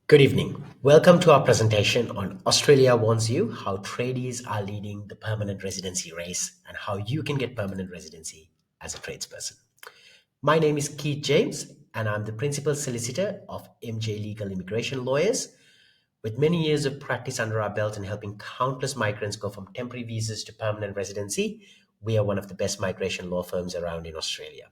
Good evening. Welcome to our presentation on Australia Wants You, how tradies are leading the permanent residency race and how you can get permanent residency as a tradesperson. My name is Keith James and I'm the principal solicitor of MJ Legal Immigration Lawyers. With many years of practice under our belt and helping countless migrants go from temporary visas to permanent residency, we are one of the best migration law firms around in Australia.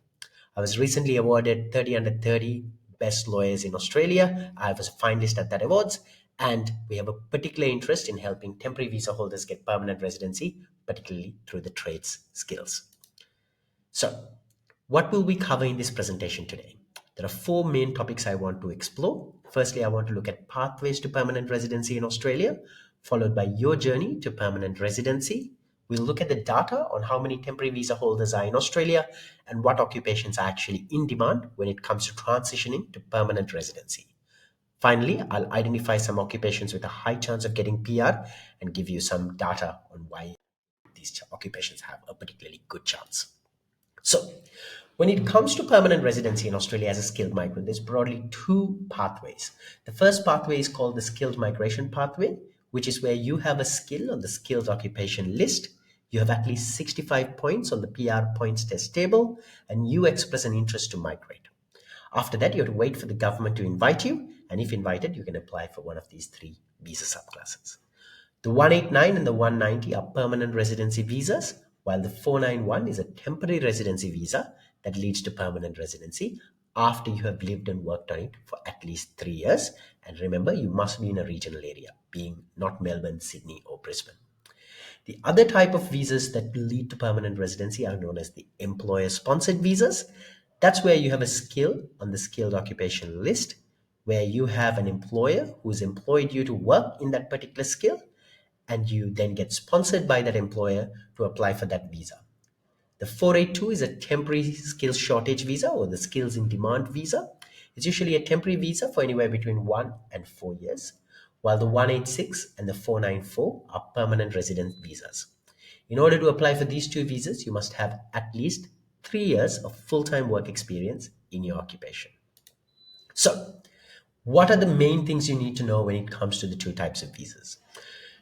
I was recently awarded 30 under 30 best lawyers in Australia. I was a finalist at that awards, and we have a particular interest in helping temporary visa holders get permanent residency, particularly through the trades skills. So, what will we cover in this presentation today? There are four main topics I want to explore. Firstly, I want to look at pathways to permanent residency in Australia, followed by your journey to permanent residency. We'll look at the data on how many temporary visa holders are in Australia and what occupations are actually in demand when it comes to transitioning to permanent residency. Finally, I'll identify some occupations with a high chance of getting PR and give you some data on why these occupations have a particularly good chance. So, when it comes to permanent residency in Australia as a skilled migrant, there's broadly two pathways. The first pathway is called the skilled migration pathway, which is where you have a skill on the skilled occupation list. You have at least 65 points on the PR points test table, and you express an interest to migrate. After that, you have to wait for the government to invite you, and if invited, you can apply for one of these three visa subclasses. The 189 and the 190 are permanent residency visas, while the 491 is a temporary residency visa that leads to permanent residency after you have lived and worked on it for at least 3 years. And remember, you must be in a regional area, being not Melbourne, Sydney, or Brisbane. The other type of visas that lead to permanent residency are known as the employer sponsored visas. That's where you have a skill on the skilled occupation list, where you have an employer who's employed you to work in that particular skill, and you then get sponsored by that employer to apply for that visa. The 482 is a temporary skills shortage visa or the skills in demand visa. It's usually a temporary visa for anywhere between 1 and 4 years, while the 186 and the 494 are permanent resident visas. In order to apply for these two visas, you must have at least 3 years of full time work experience in your occupation. So, what are the main things you need to know when it comes to the two types of visas?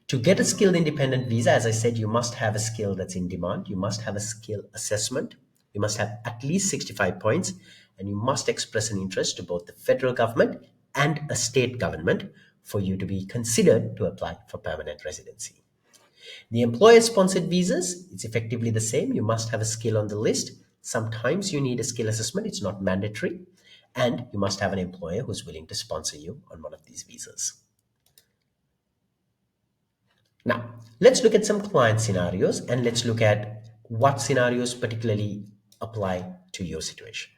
To get a skilled independent visa, as I said, you must have a skill that's in demand. You must have a skill assessment. You must have at least 65 points, and you must express an interest to both the federal government and a state government for you to be considered to apply for permanent residency. The employer sponsored visas, it's effectively the same. You must have a skill on the list. Sometimes you need a skill assessment, it's not mandatory. And you must have an employer who's willing to sponsor you on one of these visas. Now, let's look at some client scenarios and let's look at what scenarios particularly apply to your situation.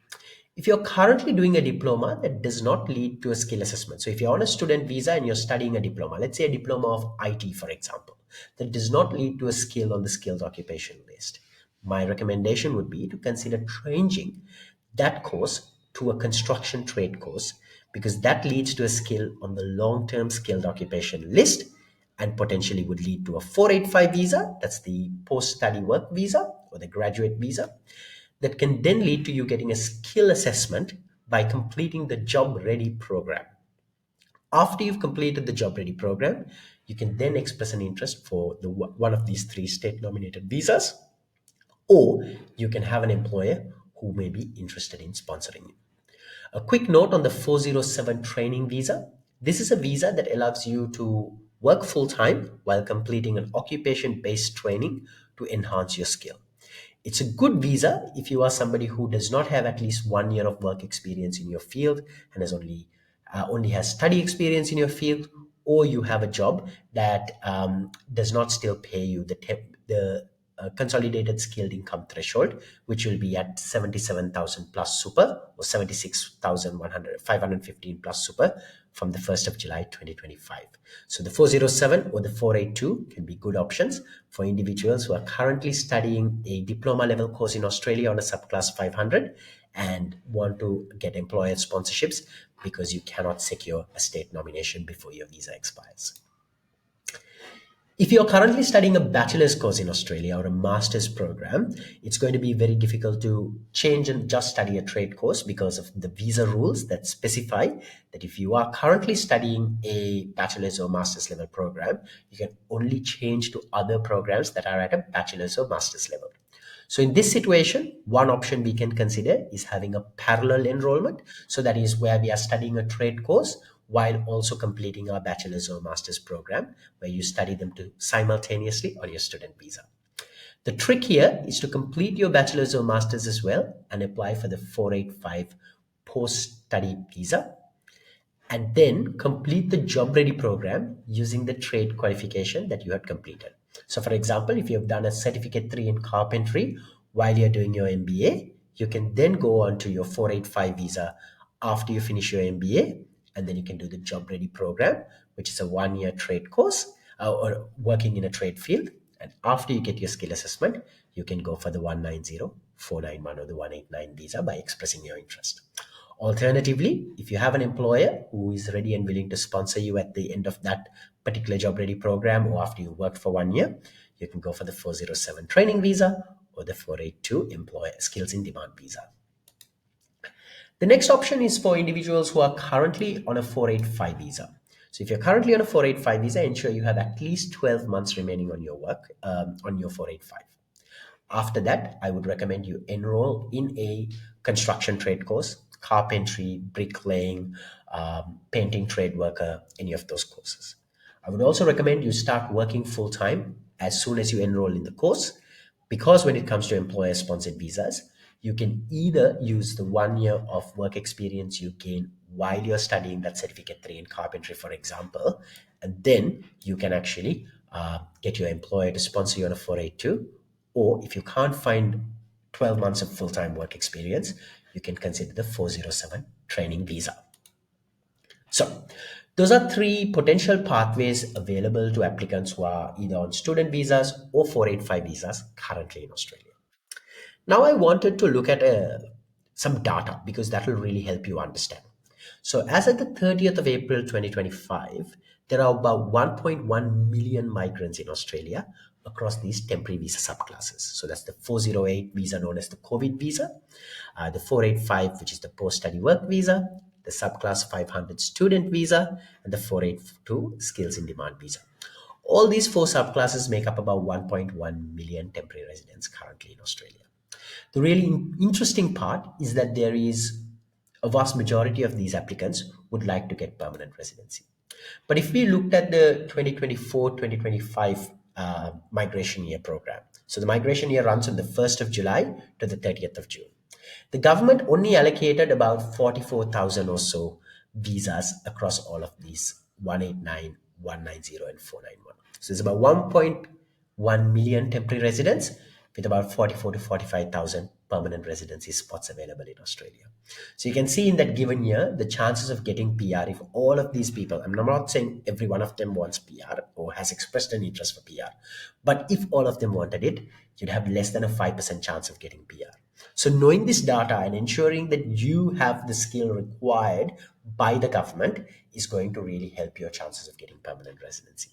If you're currently doing a diploma that does not lead to a skill assessment, so if you're on a student visa and you're studying a diploma, let's say a diploma of IT, for example, that does not lead to a skill on the skilled occupation list, my recommendation would be to consider changing that course to a construction trade course because that leads to a skill on the long term skilled occupation list and potentially would lead to a 485 visa, that's the post study work visa or the graduate visa, that can then lead to you getting a skill assessment by completing the job ready program. After you've completed the job ready program, you can then express an interest for one of these three state nominated visas, or you can have an employer who may be interested in sponsoring you. A quick note on the 407 training visa. This is a visa that allows you to work full time while completing an occupation based training to enhance your skill. It's a good visa if you are somebody who does not have at least 1 year of work experience in your field and has only has study experience in your field, or you have a job that does not still pay you the consolidated skilled income threshold, which will be at 77,000 plus super or 76,515 plus super from the 1st of July 2025. So the 407 or the 482 can be good options for individuals who are currently studying a diploma level course in Australia on a subclass 500 and want to get employer sponsorships because you cannot secure a state nomination before your visa expires. If you're currently studying a bachelor's course in Australia or a master's program, it's going to be very difficult to change and just study a trade course because of the visa rules that specify that if you are currently studying a bachelor's or master's level program, you can only change to other programs that are at a bachelor's or master's level. So in this situation, one option we can consider is having a parallel enrollment. So that is where we are studying a trade course while also completing our bachelor's or master's program, where you study them to simultaneously on your student visa. The trick here is to complete your bachelor's or master's as well and apply for the 485 post-study visa, and then complete the job ready program using the trade qualification that you had completed. So, for example, if you have done a certificate 3 in carpentry while you're doing your MBA, you can then go on to your 485 visa after you finish your MBA, and then you can do the job ready program, which is a 1 year trade course or working in a trade field. And after you get your skill assessment, you can go for the 190, 491, or the 189 visa by expressing your interest. Alternatively, if you have an employer who is ready and willing to sponsor you at the end of that particular job ready program or after you worked for 1 year, you can go for the 407 training visa or the 482 employer skills in demand visa. The next option is for individuals who are currently on a 485 visa. So if you're currently on a 485 visa, ensure you have at least 12 months remaining on your work on your 485. After that, I would recommend you enroll in a construction trade course, carpentry, bricklaying, painting trade worker, any of those courses. I would also recommend you start working full time as soon as you enroll in the course, because when it comes to employer sponsored visas, you can either use the 1 year of work experience you gain while you're studying that certificate 3 in carpentry, for example, and then you can actually get your employer to sponsor you on a 482. Or if you can't find 12 months of full time work experience, you can consider the 407 training visa. So, those are three potential pathways available to applicants who are either on student visas or 485 visas currently in Australia. Now, I wanted to look at some data because that will really help you understand. So, as at the 30th of April 2025, there are about 1.1 million migrants in Australia across these temporary visa subclasses. So, that's the 408 visa known as the COVID visa, the 485, which is the post study work visa, the subclass 500 student visa, and the 482 skills in demand visa. All these four subclasses make up about 1.1 million temporary residents currently in Australia. The really interesting part is that there is a vast majority of these applicants would like to get permanent residency. But if we looked at the 2024-2025 migration year program, so the migration year runs from the 1st of July to the 30th of June. The government only allocated about 44,000 or so visas across all of these 189, 190, and 491. So it's about 1.1 million temporary residents with about 44 to 45,000 permanent residency spots available in Australia. So you can see in that given year, the chances of getting PR, if all of these people, I'm not saying every one of them wants PR or has expressed an interest for PR, but if all of them wanted it, you'd have less than a 5% chance of getting PR. So knowing this data and ensuring that you have the skill required by the government is going to really help your chances of getting permanent residency.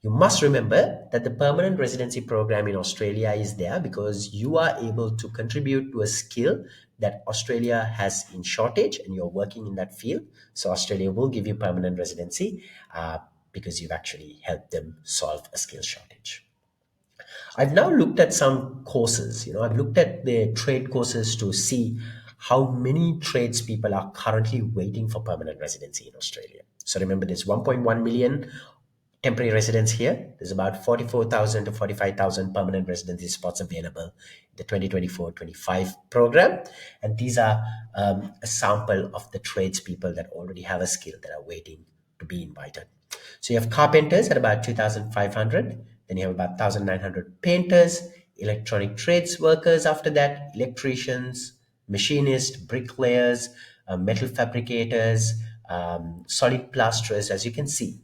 You must remember that the permanent residency program in Australia is there because you are able to contribute to a skill that Australia has in shortage and you're working in that field. So Australia will give you permanent residency because you've actually helped them solve a skill shortage. I've now looked at some courses. I've looked at the trade courses to see how many tradespeople are currently waiting for permanent residency in Australia. So remember, there's 1.1 million temporary residents here. There's about 44,000 to 45,000 permanent residency spots available in the 2024-25 program. And these are a sample of the tradespeople that already have a skill that are waiting to be invited. So you have carpenters at about 2,500. Then you have about 1,900 painters, electronic trades workers after that, electricians, machinists, bricklayers, metal fabricators, solid plasterers, as you can see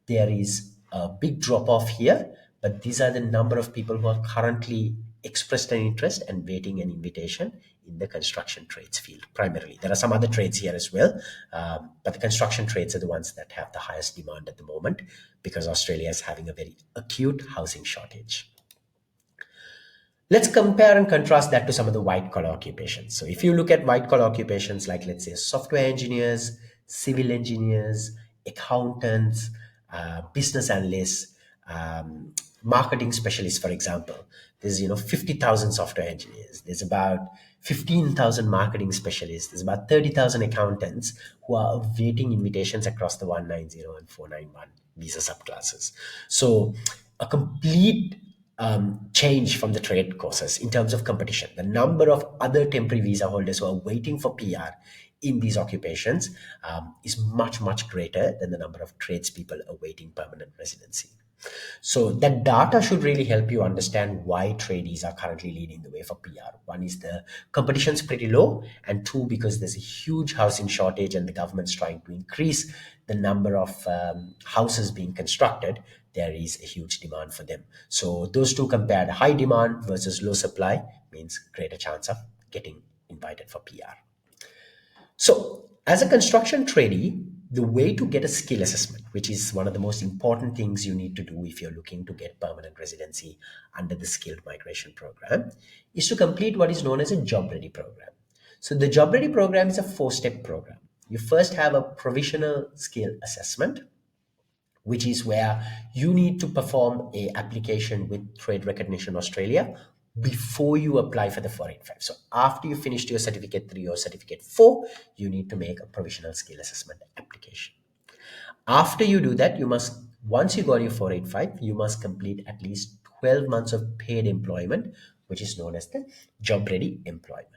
there is a big drop off here, but these are the number of people who are currently expressed an interest and waiting an invitation in the construction trades field primarily. There are some other trades here as well, but the construction trades are the ones that have the highest demand at the moment because Australia is having a very acute housing shortage. Let's compare and contrast that to some of the white collar occupations. So, if you look at white collar occupations like, let's say, software engineers, civil engineers, accountants, business analysts, marketing specialists, for example, there's 50,000 software engineers. There's about 15,000 marketing specialists. There's about 30,000 accountants who are awaiting invitations across the 190 and 491 visa subclasses. So, a complete change from the trade courses in terms of competition. The number of other temporary visa holders who are waiting for PR in these occupations is much, much greater than the number of tradespeople awaiting permanent residency. So that data should really help you understand why tradies are currently leading the way for PR. One is the competition's pretty low, and two, because there's a huge housing shortage and the government's trying to increase the number of houses being constructed. There is a huge demand for them. So those two compared, high demand versus low supply, means greater chance of getting invited for PR. So, as a construction trainee, the way to get a skill assessment, which is one of the most important things you need to do if you're looking to get permanent residency under the skilled migration program, is to complete what is known as a job ready program. So, the job ready program is a 4-step program. You first have a provisional skill assessment, which is where you need to perform a application with Trade Recognition Australia before you apply for the 485. So after you finished your certificate 3 or certificate 4, you need to make a provisional skill assessment application. After you do that, you must, once you got your 485, you must complete at least 12 months of paid employment, which is known as the job ready employment.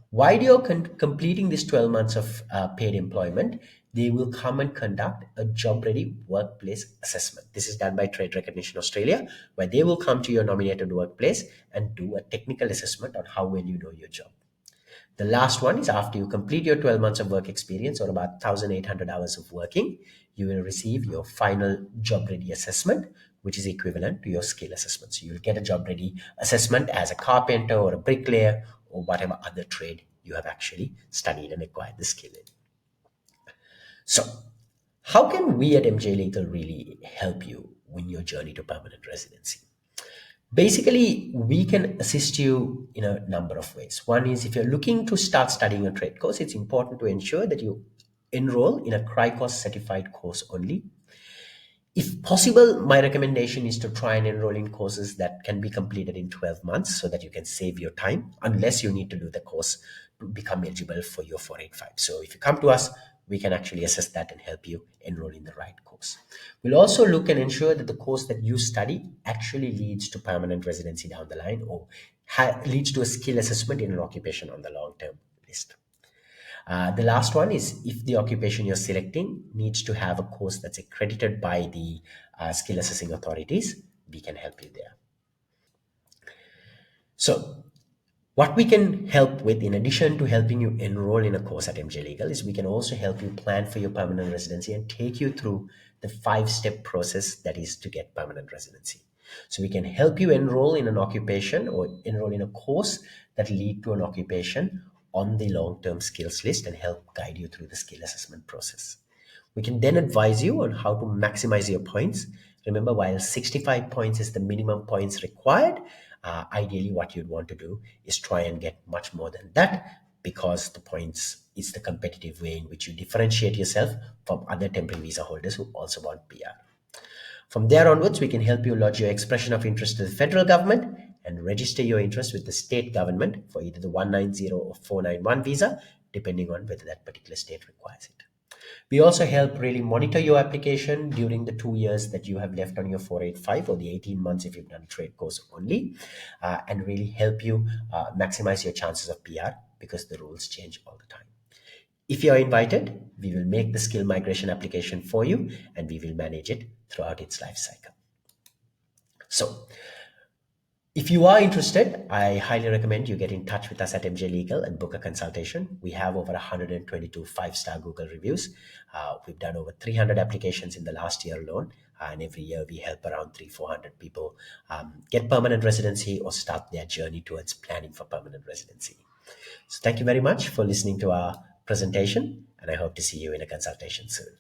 While you're completing this 12 months of paid employment, they will come and conduct a job ready workplace assessment. This is done by Trade Recognition Australia, where they will come to your nominated workplace and do a technical assessment on how well you know your job. The last one is after you complete your 12 months of work experience or about 1,800 hours of working, you will receive your final job ready assessment, which is equivalent to your skill assessment. So you'll get a job ready assessment as a carpenter or a bricklayer or whatever other trade you have actually studied and acquired the skill in. So, how can we at MJ Legal really help you in your journey to permanent residency? Basically, we can assist you in a number of ways. One is if you're looking to start studying a trade course, it's important to ensure that you enroll in a CRICOS certified course only. If possible, my recommendation is to try and enroll in courses that can be completed in 12 months so that you can save your time, unless you need to do the course to become eligible for your 485. So if you come to us, we can actually assess that and help you enroll in the right course. We'll also look and ensure that the course that you study actually leads to permanent residency down the line or leads to a skill assessment in an occupation on the long-term list. The last one is if the occupation you're selecting needs to have a course that's accredited by the skill assessing authorities, we can help you there. So, what we can help with, in addition to helping you enroll in a course at MJ Legal, is we can also help you plan for your permanent residency and take you through the 5-step process that is to get permanent residency. So we can help you enroll in an occupation or enroll in a course that lead to an occupation on the long-term skills list and help guide you through the skill assessment process. We can then advise you on how to maximize your points. Remember, while 65 points is the minimum points required, ideally what you'd want to do is try and get much more than that, because the points is the competitive way in which you differentiate yourself from other temporary visa holders who also want PR. From there onwards, we can help you lodge your expression of interest to the federal government and register your interest with the state government for either the 190 or 491 visa, depending on whether that particular state requires it. We also help really monitor your application during the 2 years that you have left on your 485 or the 18 months if you've done a trade course only, and really help you maximize your chances of PR because the rules change all the time. If you are invited, we will make the skill migration application for you and we will manage it throughout its life cycle. So, if you are interested, I highly recommend you get in touch with us at MJ Legal and book a consultation. We have over 122 5-star Google reviews. We've done over 300 applications in the last year alone. And every year we help around 300-400 people get permanent residency or start their journey towards planning for permanent residency. So thank you very much for listening to our presentation, and I hope to see you in a consultation soon.